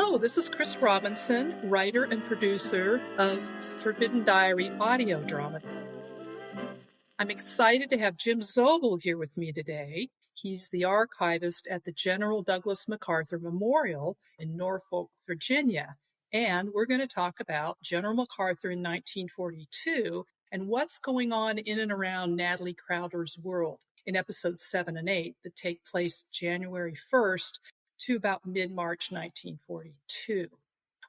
Hello, this is Chris Robinson, writer and producer of Forbidden Diary audio drama. I'm excited to have Jim Zobel here with me today. He's the archivist at the General Douglas MacArthur Memorial in Norfolk, Virginia. And we're going to talk about General MacArthur in 1942 and what's going on in and around Natalie Crowder's world in episodes 7 and 8 that take place January 1st to about mid-March 1942.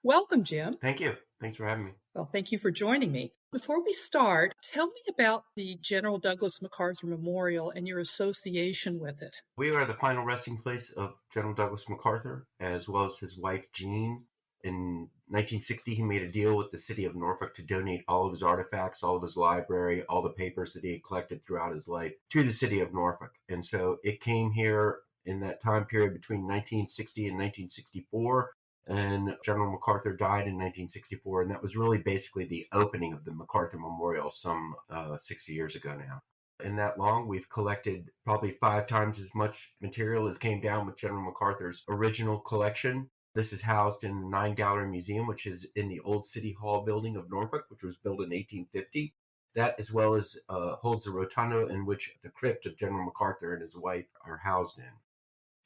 Welcome, Jim. Thank you. Thanks for having me. Well, thank you for joining me. Before we start, tell me about the General Douglas MacArthur Memorial and your association with it. We are the final resting place of General Douglas MacArthur, as well as his wife, Jean. In 1960, he made a deal with the city of Norfolk to donate all of his artifacts, all of his library, all the papers that he had collected throughout his life to the city of Norfolk. And so it came here in that time period between 1960 and 1964. And General MacArthur died in 1964, and that was really basically the opening of the MacArthur Memorial some 60 years ago now. In that long, we've collected probably 5 times as much material as came down with General MacArthur's original collection. This is housed in the 9-Gallery Museum, which is in the old City Hall building of Norfolk, which was built in 1850. That, as well as holds the rotunda in which the crypt of General MacArthur and his wife are housed in.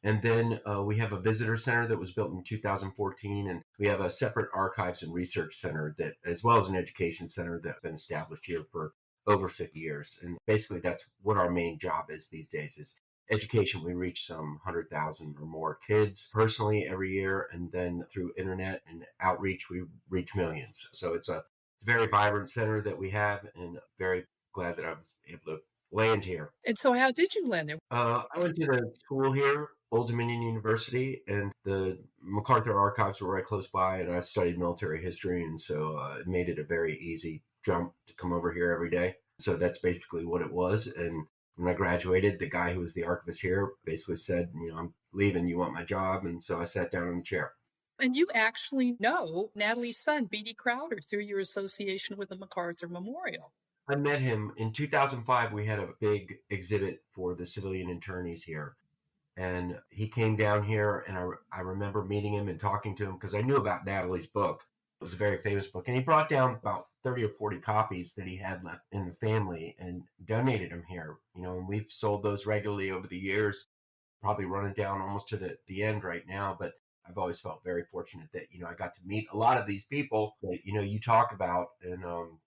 And then we have a visitor center that was built in 2014, and we have a separate archives and research center that, as well as an education center that's been established here for over 50 years. And basically that's what our main job is these days is education. We reach some 100,000 or more kids personally every year, and then through internet and outreach, we reach millions. So it's a very vibrant center that we have, and very glad that I was able to land here. And so how did you land there? I went to the school here, Old Dominion University, and the MacArthur archives were right close by, and I studied military history, and so it made it a very easy jump to come over here every day. So that's basically what it was. And when I graduated, the guy who was the archivist here basically said, I'm leaving, you want my job? And so I sat down in the chair. And you actually know Natalie's son, B.D. Crowder, through your association with the MacArthur Memorial. I met him in 2005. We had a big exhibit for the civilian attorneys here. And he came down here, and I remember meeting him and talking to him because I knew about Natalie's book. It was a very famous book. And he brought down about 30 or 40 copies that he had left in the family and donated them here. And we've sold those regularly over the years, probably running down almost to the end right now. But I've always felt very fortunate that, I got to meet a lot of these people that, you talk about. And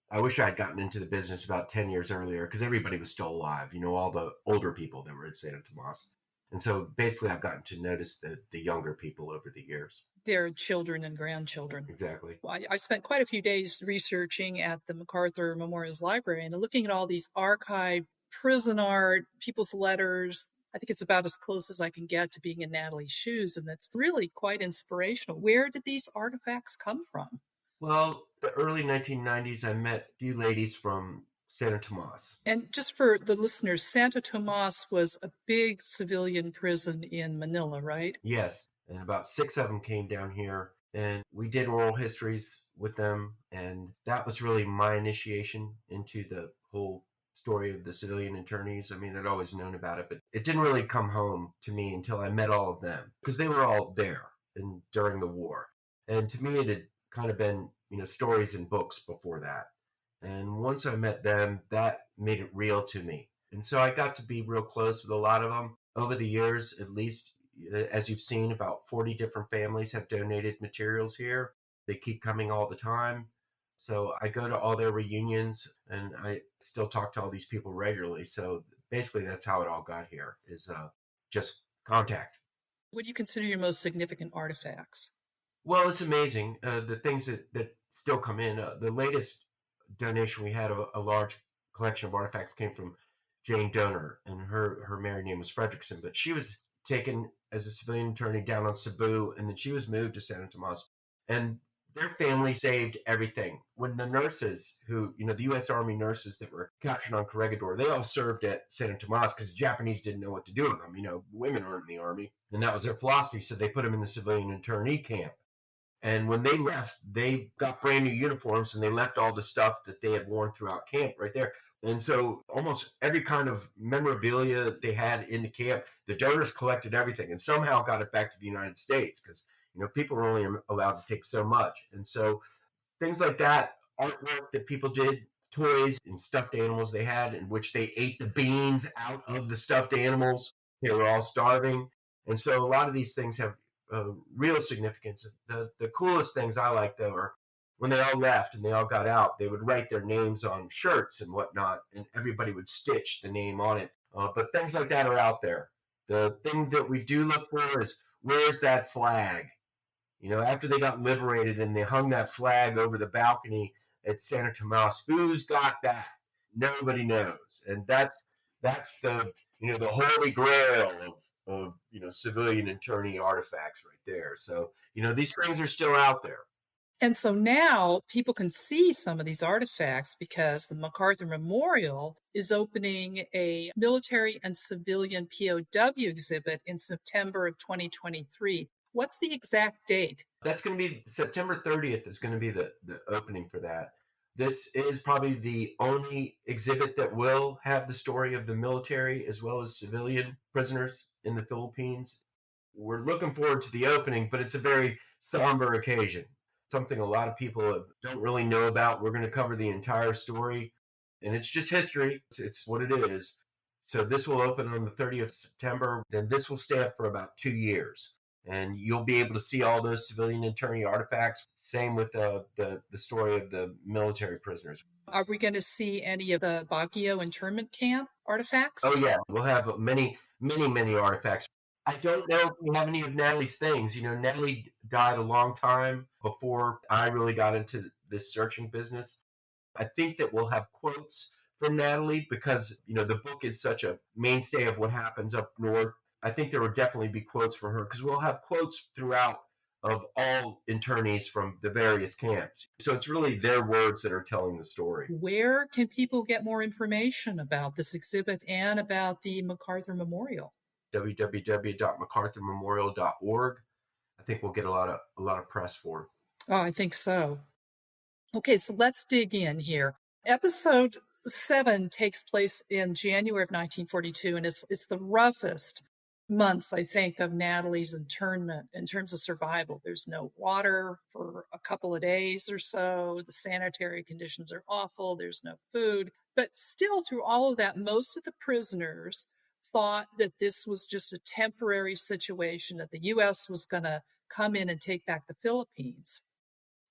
I wish I had gotten into the business about 10 years earlier because everybody was still alive, all the older people that were at Santa Tomas. And so basically I've gotten to notice the younger people over the years. Their children and grandchildren. Exactly. Well, I spent quite a few days researching at the MacArthur Memorial's library and looking at all these archived prison art, people's letters. I think it's about as close as I can get to being in Natalie's shoes, and that's really quite inspirational. Where did these artifacts come from? Well, the early 1990s, I met a few ladies from Santa Tomas. And just for the listeners, Santa Tomas was a big civilian prison in Manila, right? Yes, and about 6 of them came down here, and we did oral histories with them, and that was really my initiation into the whole story of the civilian attorneys. I mean, I'd always known about it, but it didn't really come home to me until I met all of them, because they were all there during the war. And to me, it had kind of been, stories and books before that. And once I met them, that made it real to me. And so I got to be real close with a lot of them. Over the years, at least, as you've seen, about 40 different families have donated materials here. They keep coming all the time. So I go to all their reunions, and I still talk to all these people regularly. So basically, that's how it all got here, is just contact. What do you consider your most significant artifacts? Well, it's amazing, the things that still come in. The latest donation we had, a large collection of artifacts, came from Jane Donor, and her married name was Fredrickson, but she was taken as a civilian attorney down on Cebu, and then she was moved to Santa Tomas, and their family saved everything. When the nurses the U.S. Army nurses that were captured on Corregidor, they all served at Santa Tomas because the Japanese didn't know what to do with them. Women aren't in the Army, and that was their philosophy, so they put them in the civilian internee camp. And when they left, they got brand new uniforms, and they left all the stuff that they had worn throughout camp right there. And so almost every kind of memorabilia they had in the camp, the donors collected everything and somehow got it back to the United States because, People were only allowed to take so much. And so things like that, artwork that people did, toys and stuffed animals they had, in which they ate the beans out of the stuffed animals. They were all starving. And so a lot of these things have real significance. The coolest things I like, though, are when they all left and they all got out, they would write their names on shirts and whatnot, and everybody would stitch the name on it. But things like that are out there. The thing that we do look for is, where's that flag? After they got liberated and they hung that flag over the balcony at Santa Tomas, who's got that? Nobody knows. And that's the holy grail of civilian attorney artifacts right there. So, these things are still out there. And so now people can see some of these artifacts because the MacArthur Memorial is opening a military and civilian POW exhibit in September of 2023. What's the exact date? That's going to be September 30th is going to be the opening for that. This is probably the only exhibit that will have the story of the military as well as civilian prisoners in the Philippines. We're looking forward to the opening, but it's a very somber occasion. Something a lot of people don't really know about. We're going to cover the entire story, and it's just history. It's what it is. So this will open on the 30th of September. Then this will stay up for about 2 years, and you'll be able to see all those civilian attorney artifacts. Same with the story of the military prisoners. Are we going to see any of the Baguio internment camp artifacts? Oh, yeah. We'll have many, many, many artifacts. I don't know if we have any of Natalie's things. Natalie died a long time before I really got into this searching business. I think that we'll have quotes from Natalie because, the book is such a mainstay of what happens up north. I think there will definitely be quotes from her because we'll have quotes throughout of all internees from the various camps. So it's really their words that are telling the story. Where can people get more information about this exhibit and about the MacArthur Memorial? www.macarthurmemorial.org. I think we'll get a lot of press for it. Oh, I think so. Okay, so let's dig in here. Episode 7 takes place in January of 1942, and it's the roughest months, I think, of Natalie's internment in terms of survival. There's no water for a couple of days or so. The sanitary conditions are awful. There's no food. But still, through all of that, most of the prisoners thought that this was just a temporary situation, that the U.S. was going to come in and take back the Philippines.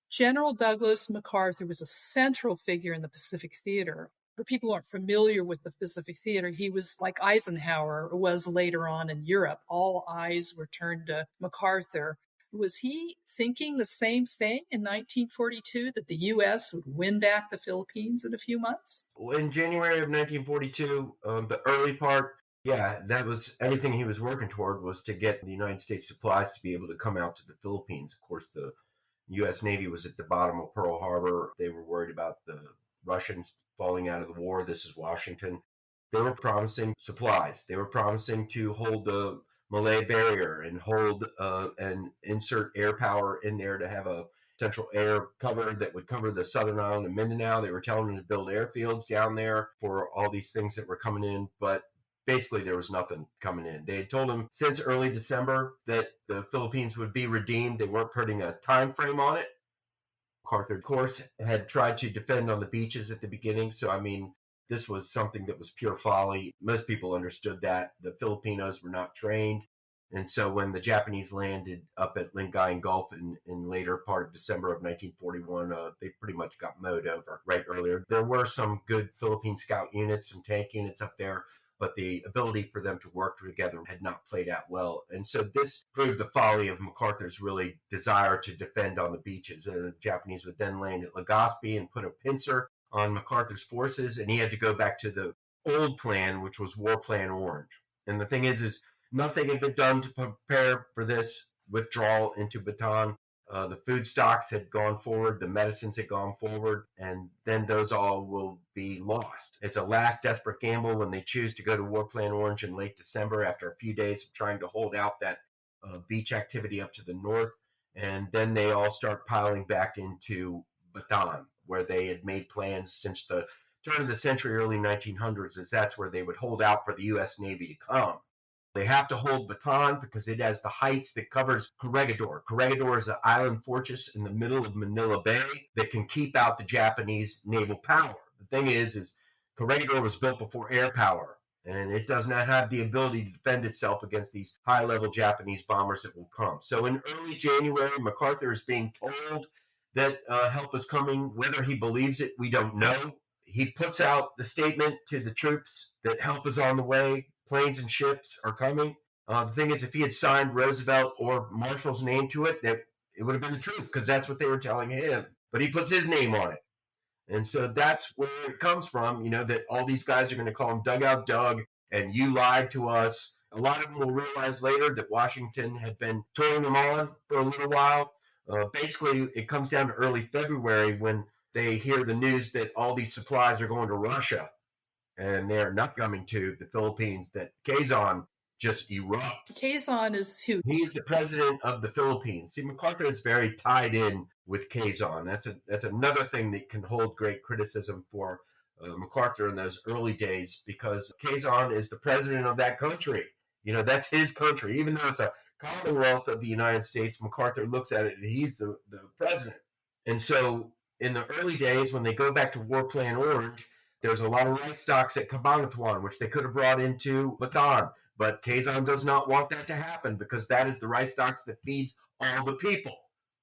General Douglas MacArthur was a central figure in the Pacific Theater. For people who aren't familiar with the Pacific Theater, he was like Eisenhower was later on in Europe. All eyes were turned to MacArthur. Was he thinking the same thing in 1942, that the U.S. would win back the Philippines in a few months? In January of 1942, the early part, yeah, that was anything he was working toward, was to get the United States supplies to be able to come out to the Philippines. Of course, the U.S. Navy was at the bottom of Pearl Harbor. They were worried about the Russians falling out of the war. This is Washington. They were promising supplies. They were promising to hold the Malay barrier and hold and insert air power in there to have a central air cover that would cover the southern island of Mindanao. They were telling them to build airfields down there for all these things that were coming in, but basically there was nothing coming in. They had told them since early December that the Philippines would be redeemed. They weren't putting a time frame on it. MacArthur, of course, had tried to defend on the beaches at the beginning. So, this was something that was pure folly. Most people understood that. The Filipinos were not trained. And so when the Japanese landed up at Lingayen Gulf in later part of December of 1941, they pretty much got mowed over right earlier. There were some good Philippine scout units, some tank units up there, but the ability for them to work together had not played out well. And so this proved the folly of MacArthur's really desire to defend on the beaches. The Japanese would then land at Legazpi and put a pincer on MacArthur's forces, and he had to go back to the old plan, which was War Plan Orange. And the thing is nothing had been done to prepare for this withdrawal into Bataan. The food stocks had gone forward, the medicines had gone forward, and then those all will be lost. It's a last desperate gamble when they choose to go to War Plan Orange in late December after a few days of trying to hold out that beach activity up to the north, and then they all start piling back into Bataan, where they had made plans since the turn of the century, early 1900s, as that's where they would hold out for the U.S. Navy to come. They have to hold Bataan because it has the heights that covers Corregidor. Corregidor is an island fortress in the middle of Manila Bay that can keep out the Japanese naval power. The thing is Corregidor was built before air power, and it does not have the ability to defend itself against these high-level Japanese bombers that will come. So in early January, MacArthur is being told that help is coming. Whether he believes it, we don't know. He puts out the statement to the troops that help is on the way, planes and ships are coming. The thing is, if he had signed Roosevelt or Marshall's name to it, that it would have been the truth because that's what they were telling him. But he puts his name on it. And so that's where it comes from, that all these guys are going to call him Dugout Doug, and you lied to us. A lot of them will realize later that Washington had been turning them on for a little while. Basically, it comes down to early February when they hear the news that all these supplies are going to Russia, and they're not coming to the Philippines, that Quezon just erupts. Quezon is who? He's the president of the Philippines. See, MacArthur is very tied in with Quezon. That's another thing that can hold great criticism for MacArthur in those early days, because Quezon is the president of that country. That's his country. Even though it's a Commonwealth of the United States, MacArthur looks at it and he's the president. And so in the early days, when they go back to War Plan Orange, there's a lot of rice stocks at Cabanatuan, which they could have brought into Bataan. But Quezon does not want that to happen because that is the rice stocks that feeds all the people.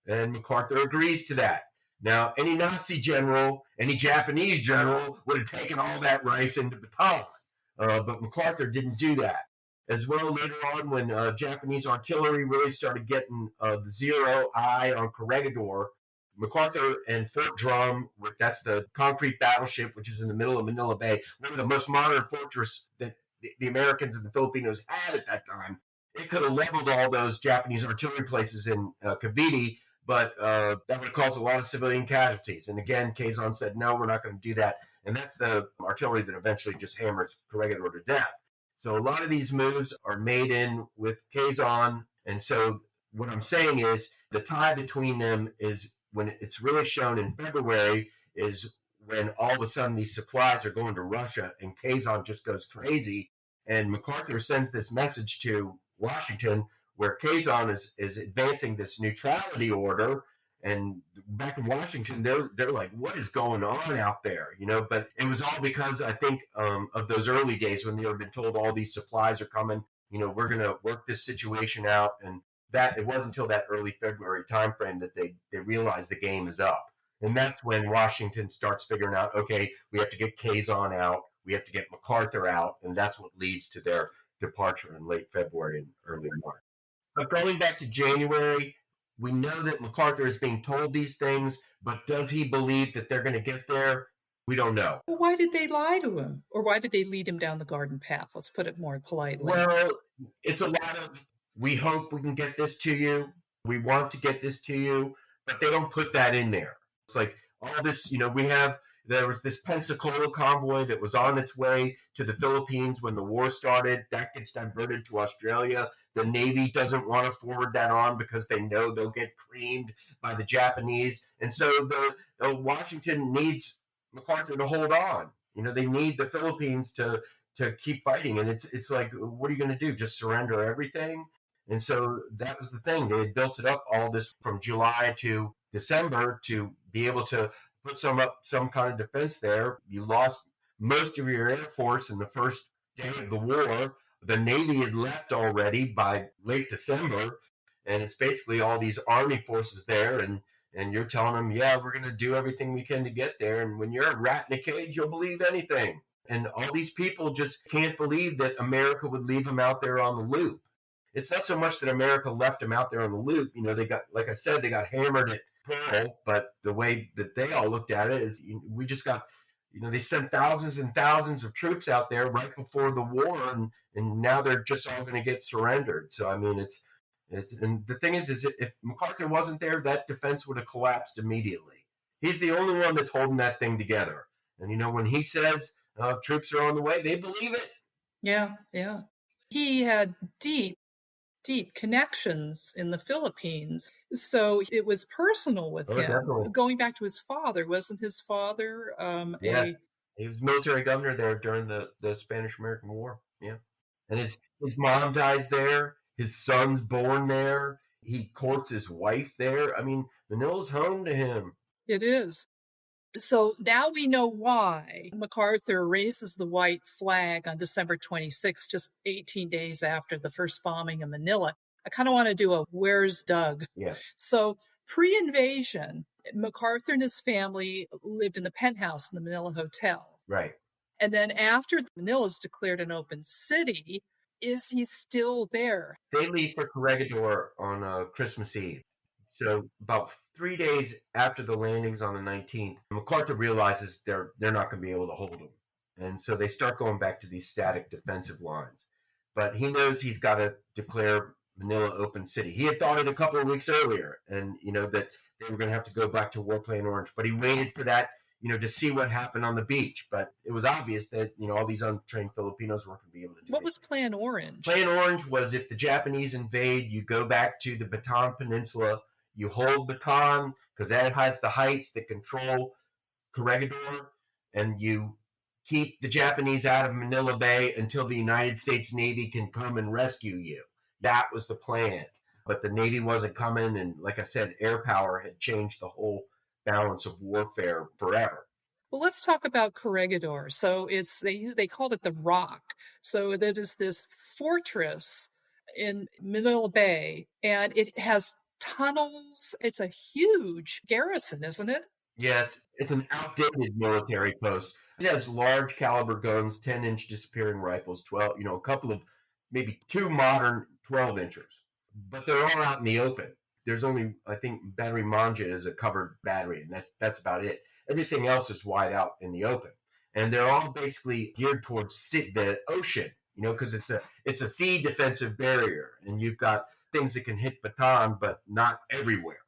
And MacArthur agrees to that. Now, any Nazi general, any Japanese general would have taken all that rice into Bataan. But MacArthur didn't do that. As well, later on, when Japanese artillery really started getting the zero eye on Corregidor, MacArthur and Fort Drum, that's the concrete battleship, which is in the middle of Manila Bay, one of the most modern fortresses that the Americans and the Filipinos had at that time. It could have leveled all those Japanese artillery places in Cavite, but that would have caused a lot of civilian casualties. And again, Quezon said, no, we're not going to do that. And that's the artillery that eventually just hammers Corregidor to death. So a lot of these moves are made in with Quezon. And so what I'm saying is the tie between them is when it's really shown in February is when all of a sudden these supplies are going to Russia and Quezon just goes crazy. And MacArthur sends this message to Washington where Quezon is advancing this neutrality order. And back in Washington, they're like, what is going on out there? But it was all because I think of those early days when they had been told all these supplies are coming. We're going to work this situation out. And that it wasn't until that early February timeframe that they realized the game is up. And that's when Washington starts figuring out, okay, we have to get Quezon out. We have to get MacArthur out. And that's what leads to their departure in late February and early March. But going back to January, we know that MacArthur is being told these things, but does he believe that they're going to get there? We don't know. Well, why did they lie to him? Or why did they lead him down the garden path? Let's put it more politely. Well, it's a lot of, we hope we can get this to you. We want to get this to you, but they don't put that in there. It's like all this, there was this Pensacola convoy that was on its way to the Philippines when the war started. That gets diverted to Australia. The Navy doesn't want to forward that on because they know they'll get creamed by the Japanese. And so the Washington needs MacArthur to hold on. They need the Philippines to keep fighting. And it's like, what are you going to do? Just surrender everything? And so that was the thing. They had built it up all this from July to December to be able to put some kind of defense there. You lost most of your Air Force in the first day of the war. The Navy had left already by late December, and it's basically all these Army forces there, and you're telling them, yeah, we're going to do everything we can to get there. And when you're a rat in a cage, you'll believe anything. And all these people just can't believe that America would leave them out there on the loop. It's not so much that America left them out there on the loop. They got, like I said, they got hammered at Pearl, but the way that they all looked at it is we just got, they sent thousands and thousands of troops out there right before the war, and now they're just all going to get surrendered. So, I mean, it's and the thing is if MacArthur wasn't there, that defense would have collapsed immediately. He's the only one that's holding that thing together. And, when he says troops are on the way, they believe it. Yeah. He had deep connections in the Philippines. So it was personal with him. Definitely. Going back to his father, wasn't his father He was military governor there during the Spanish-American War. Yeah. And his mom dies there. His son's born there. He courts his wife there. I mean, Manila's home to him. It is. So now we know why MacArthur raises the white flag on December 26th, just 18 days after the first bombing of Manila. I kind of want to do a Where's Doug? Yeah. So pre-invasion, MacArthur and his family lived in the penthouse in the Manila Hotel. Right. And then after Manila is declared an open city, is he still there? They leave for Corregidor on Christmas Eve. So about 3 days after the landings on the 19th, MacArthur realizes they're not going to be able to hold him. And so they start going back to these static defensive lines. But he knows he's got to declare Manila open city. He had thought it a couple of weeks earlier, and that they were going to have to go back to War Plan Orange. But he waited for that, to see what happened on the beach. But it was obvious that all these untrained Filipinos weren't going to be able to do it. What was Plan Orange? Plan Orange was if the Japanese invade, you go back to the Bataan Peninsula, you hold Bataan because that has the heights that control Corregidor, and you keep the Japanese out of Manila Bay until the United States Navy can come and rescue you. That was the plan. But the Navy wasn't coming, and like I said, air power had changed the whole balance of warfare forever. Well, let's talk about Corregidor. So they called it the Rock. So that is this fortress in Manila Bay, and it has tunnels. It's a huge garrison, isn't it? Yes, it's an outdated military post. It has large caliber guns, 10-inch disappearing rifles, 12, a couple of maybe two modern 12-inchers. But they're all out in the open. There's only, I think, Battery Manja is a covered battery, and that's about it. Everything else is wide out in the open. And they're all basically geared towards the ocean, because it's a sea defensive barrier. And you've got things that can hit Bataan, but not everywhere.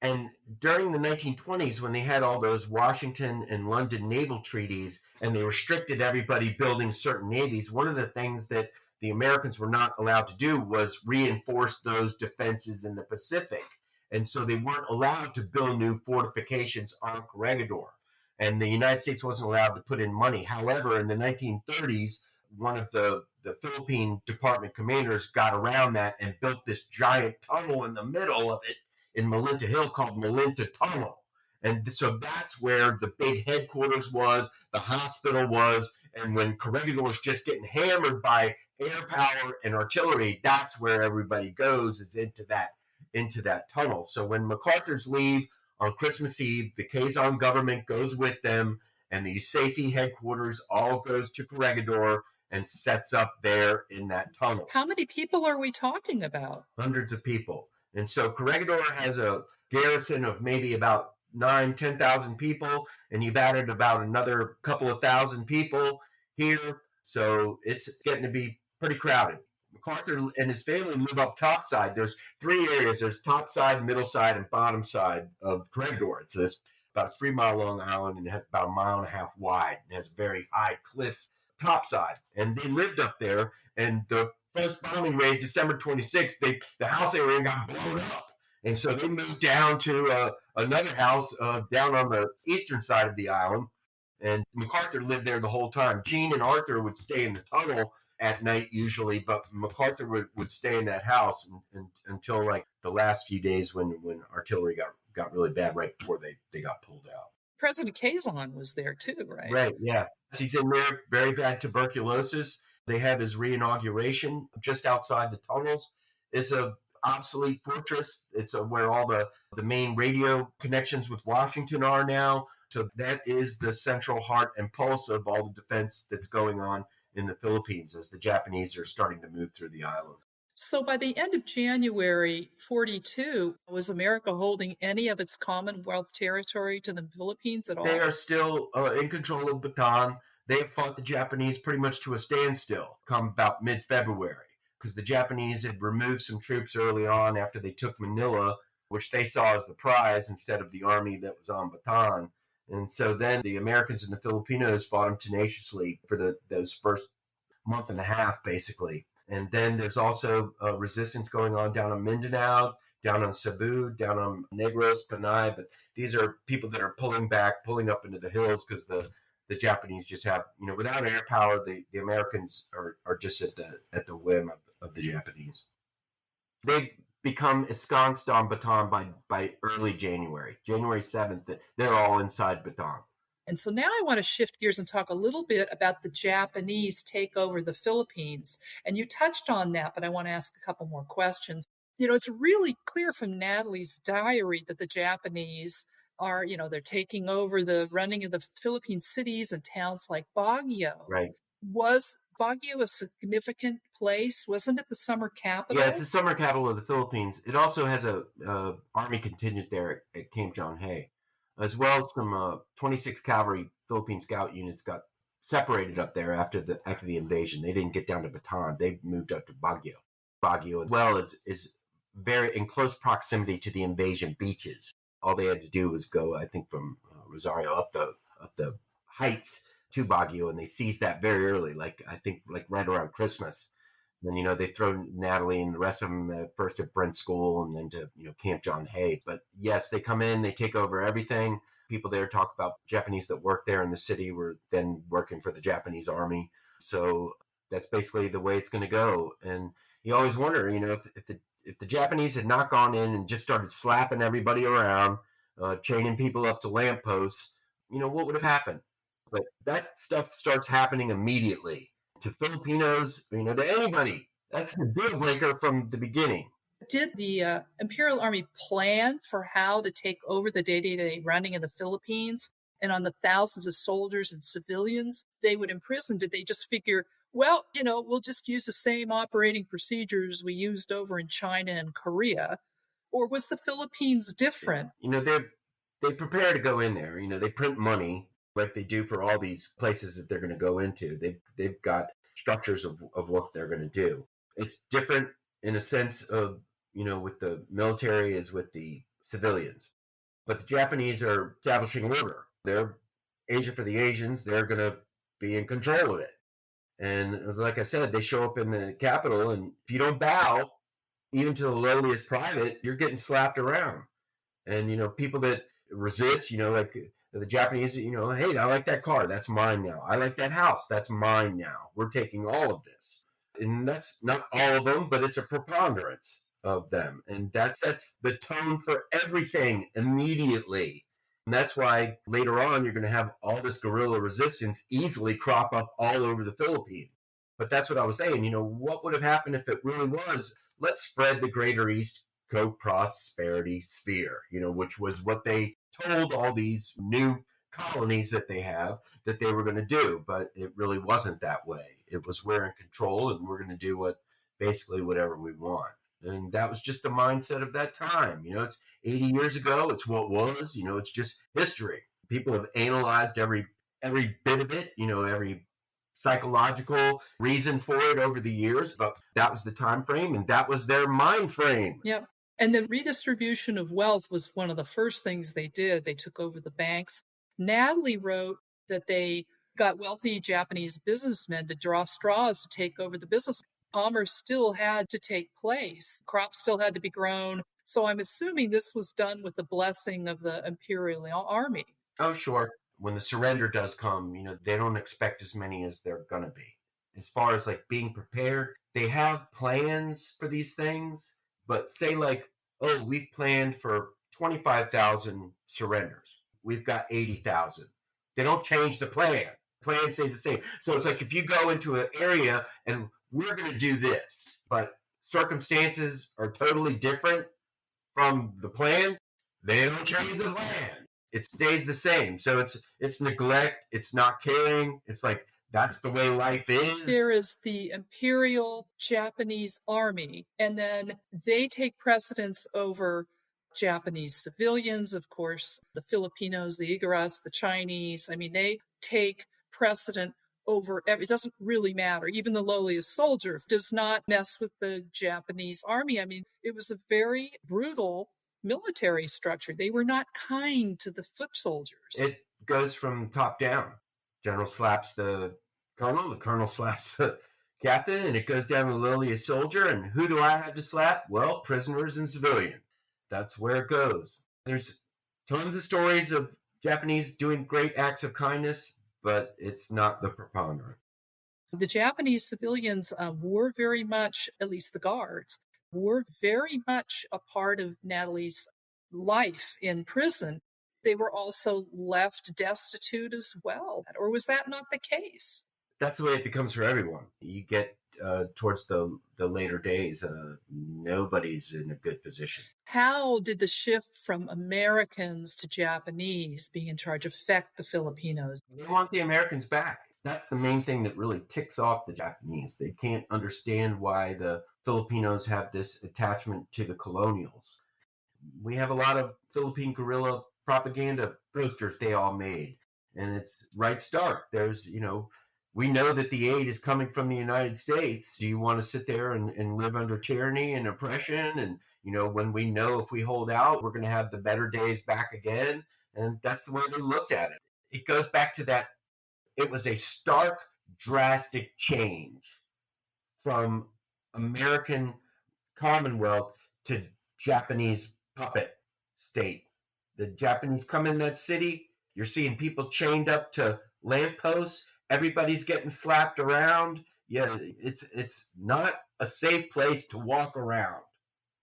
And during the 1920s, when they had all those Washington and London naval treaties, and they restricted everybody building certain navies, one of the things that the Americans were not allowed to do was reinforce those defenses in the Pacific. And so they weren't allowed to build new fortifications on Corregidor. And the United States wasn't allowed to put in money. However, in the 1930s, one of the Philippine department commanders got around that and built this giant tunnel in the middle of it in Malinta Hill called Malinta Tunnel. And so that's where the big headquarters was, the hospital was, and when Corregidor was just getting hammered by air power and artillery, that's where everybody goes, is into that tunnel. So when MacArthur's leave on Christmas Eve, the Quezon government goes with them, and the SAFE headquarters all goes to Corregidor and sets up there in that tunnel. How many people are we talking about? Hundreds of people. And so Corregidor has a garrison of maybe about 10,000 people, and you've added about another couple of thousand people here. So it's getting to be pretty crowded. MacArthur and his family live up top side. There's three areas. There's top side, middle side, and bottom side of Corregidor. So it's about a 3-mile long island, and it has about a mile and a half wide. And it has a very high cliff top side. And they lived up there, and the first bombing raid, December 26th, the house they were in got blown up. And so they moved down to another house down on the eastern side of the island. And MacArthur lived there the whole time. Jean and Arthur would stay in the tunnel at night usually, but MacArthur would stay in that house until like the last few days when artillery got really bad right before they got pulled out. President Quezon was there too, right? Right, yeah. He's in there, very bad tuberculosis. They have his reinauguration just outside the tunnels. It's a obsolete fortress. It's where all the main radio connections with Washington are now. So that is the central heart and pulse of all the defense that's going on in the Philippines as the Japanese are starting to move through the island. So by the end of January 42, was America holding any of its Commonwealth territory to the Philippines at all? They are still in control of Bataan. They have fought the Japanese pretty much to a standstill come about mid-February because the Japanese had removed some troops early on after they took Manila, which they saw as the prize instead of the army that was on Bataan. And so then the Americans and the Filipinos fought them tenaciously for those first month and a half, basically. And then there's also resistance going on down on Mindanao, down on Cebu, down on Negros, Panay. But these are people that are pulling up into the hills because the the Japanese just have, without air power, the Americans are just at the whim of the Japanese. They've become ensconced on Bataan by early January 7th. They're all inside Bataan. And so now I want to shift gears and talk a little bit about the Japanese take over the Philippines. And you touched on that, but I want to ask a couple more questions. It's really clear from Natalie's diary that the Japanese are, they're taking over the running of the Philippine cities and towns like Baguio. Right. Was Baguio a significant place? Wasn't it the summer capital? Yeah, it's the summer capital of the Philippines. It also has a army contingent there at Camp John Hay, as well as some 26 Cavalry Philippine Scout units got separated up there after the invasion. They didn't get down to Bataan. They moved up to Baguio. Baguio, as well, is very in close proximity to the invasion beaches. All they had to do was go, I think, from Rosario up the heights to Baguio, and they seized that very early, like right around Christmas. And they throw Natalie and the rest of them first at Brent School and then to Camp John Hay. But yes, they come in, they take over everything. People there talk about Japanese that worked there in the city were then working for the Japanese army. So that's basically the way it's going to go. And you always wonder, if the Japanese had not gone in and just started slapping everybody around, chaining people up to lampposts, what would have happened? But that stuff starts happening immediately. To Filipinos, to anybody. That's the deal breaker from the beginning. Did the Imperial Army plan for how to take over the day-to-day running of the Philippines and on the thousands of soldiers and civilians they would imprison? Did they just figure, well, we'll just use the same operating procedures we used over in China and Korea? Or was the Philippines different? They prepare to go in there. They print money like they do for all these places that they're going to go into. They've got structures of what they're going to do. It's different in a sense of, with the military as with the civilians. But the Japanese are establishing order. They're Asia for the Asians. They're going to be in control of it. And like I said, they show up in the capital, and if you don't bow, even to the lowliest private, you're getting slapped around. And, people that resist, like the Japanese, hey, I like that car. That's mine now. I like that house. That's mine now. We're taking all of this. And that's not all of them, but it's a preponderance of them. And that sets the tone for everything immediately. And that's why later on, you're going to have all this guerrilla resistance easily crop up all over the Philippines. But that's what I was saying. What would have happened if it really was, let's spread the greater East Coast prosperity sphere, which was what they told all these new colonies that they have that they were going to do. But it really wasn't that way. It was, we're in control and we're going to do whatever we want. And that was just the mindset of that time. It's 80 years ago. It's what was, it's just history. People have analyzed every bit of it, every psychological reason for it over the years. But that was the time frame, and that was their mind frame. Yep. And the redistribution of wealth was one of the first things they did. They took over the banks. Natalie wrote that they got wealthy Japanese businessmen to draw straws to take over the business. Commerce still had to take place. Crops still had to be grown. So I'm assuming this was done with the blessing of the Imperial Army. Oh, sure. When the surrender does come, they don't expect as many as they're going to be. As far as like being prepared, they have plans for these things. But say we've planned for 25,000 surrenders. We've got 80,000. They don't change the plan. The plan stays the same. So it's like if you go into an area and we're going to do this, but circumstances are totally different from the plan, they don't change the plan. It stays the same. So it's neglect. It's not caring. It's like that's the way life is. There is the Imperial Japanese Army, and then they take precedence over Japanese civilians, of course, the Filipinos, the Igorots, the Chinese. I mean, they take precedent over it doesn't really matter. Even the lowliest soldier does not mess with the Japanese army. I mean, it was a very brutal military structure. They were not kind to the foot soldiers. It goes from top down. General slaps the colonel slaps the captain, and it goes down to the lowliest soldier. And who do I have to slap? Well, prisoners and civilians. That's where it goes. There's tons of stories of Japanese doing great acts of kindness, but it's not the preponderance. The Japanese civilians were very much, at least the guards, were very much a part of Natalie's life in prison. They were also left destitute as well. Or was that not the case? That's the way it becomes for everyone. You get towards the later days, nobody's in a good position. How did the shift from Americans to Japanese being in charge affect the Filipinos? They want the Americans back. That's the main thing that really ticks off the Japanese. They can't understand why the Filipinos have this attachment to the colonials. We have a lot of Philippine guerrilla propaganda posters they all made, and it's right stark. There's, we know that the aid is coming from the United States. Do you want to sit there and live under tyranny and oppression? And, when we know if we hold out, we're going to have the better days back again. And that's the way they looked at it. It goes back to that. It was a stark, drastic change from American Commonwealth to Japanese puppet state. The Japanese come in that city, you're seeing people chained up to lampposts, everybody's getting slapped around. Yeah, it's not a safe place to walk around.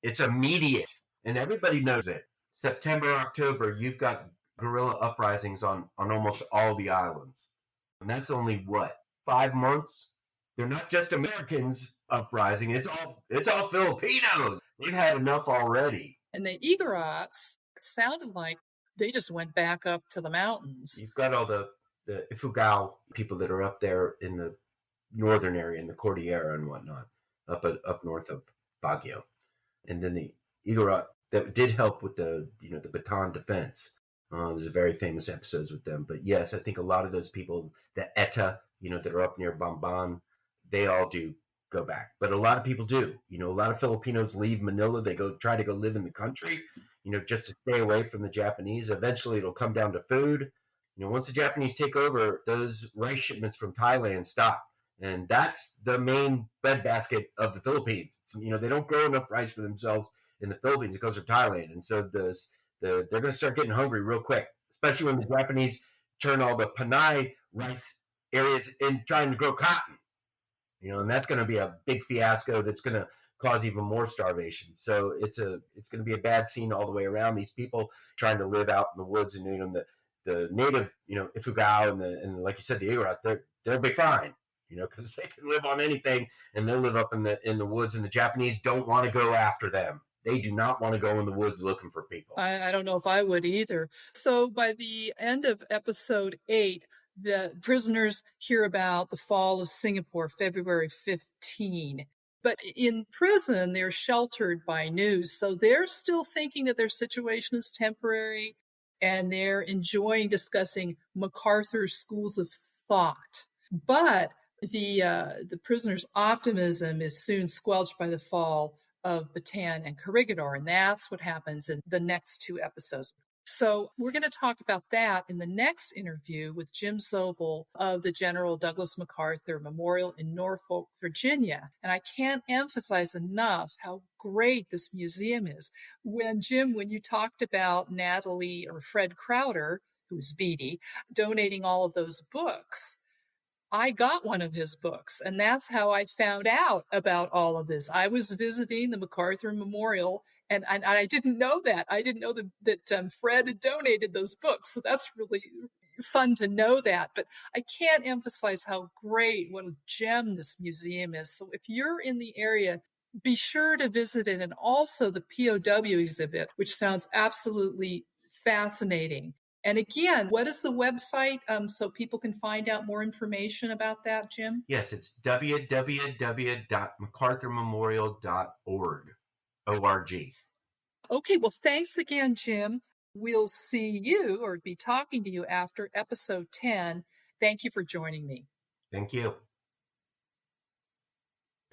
It's immediate, and everybody knows it. September, October, you've got guerrilla uprisings on almost all the islands. And that's only, 5 months? They're not just Americans uprising, it's all Filipinos. They've had enough already. And the Igorots sounded like they just went back up to the mountains. You've got all the Ifugao people that are up there in the northern area, in the Cordillera and whatnot, up north of Baguio. And then the Igorot that did help with the Bataan defense. There's a very famous episodes with them. But yes, I think a lot of those people, the Eta, that are up near Bamban, they all do go back. But a lot of people do. A lot of Filipinos leave Manila. They try to go live in the country, just to stay away from the Japanese. Eventually, it'll come down to food. Once the Japanese take over, those rice shipments from Thailand stop. And that's the main breadbasket of the Philippines. They don't grow enough rice for themselves in the Philippines. It goes to Thailand. And so they're going to start getting hungry real quick, especially when the Japanese turn all the Panay rice areas in trying to grow cotton. And that's going to be a big fiasco that's going to cause even more starvation. So it's going to be a bad scene all the way around. These people trying to live out in the woods, and the native, Ifugao and like you said, the Igorot, they'll be fine, because they can live on anything, and they'll live up in the woods. And the Japanese don't want to go after them. They do not want to go in the woods looking for people. I don't know if I would either. So by the end of episode 8, the prisoners hear about the fall of Singapore, February 15. But in prison, they're sheltered by news. So they're still thinking that their situation is temporary, and they're enjoying discussing MacArthur's schools of thought. But the prisoners' optimism is soon squelched by the fall of Bataan and Corregidor, and that's what happens in the next 2 episodes. So we're going to talk about that in the next interview with Jim Zobel of the General Douglas MacArthur Memorial in Norfolk, Virginia. And I can't emphasize enough how great this museum is. When you talked about Natalie or Fred Crowder, who's Beatty, donating all of those books, I got one of his books, and that's how I found out about all of this. I was visiting the MacArthur Memorial, and I didn't know that. I didn't know that Fred had donated those books, so that's really fun to know that. But I can't emphasize how great, what a gem this museum is. So if you're in the area, be sure to visit it, and also the POW exhibit, which sounds absolutely fascinating. And again, what is the website so people can find out more information about that, Jim? Yes, it's www.macarthurmemorial.org. O-R-G. Okay, well, thanks again, Jim. We'll see you or be talking to you after episode 10. Thank you for joining me. Thank you.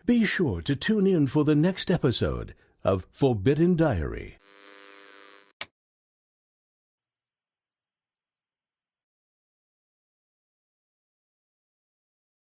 Be sure to tune in for the next episode of Forbidden Diary.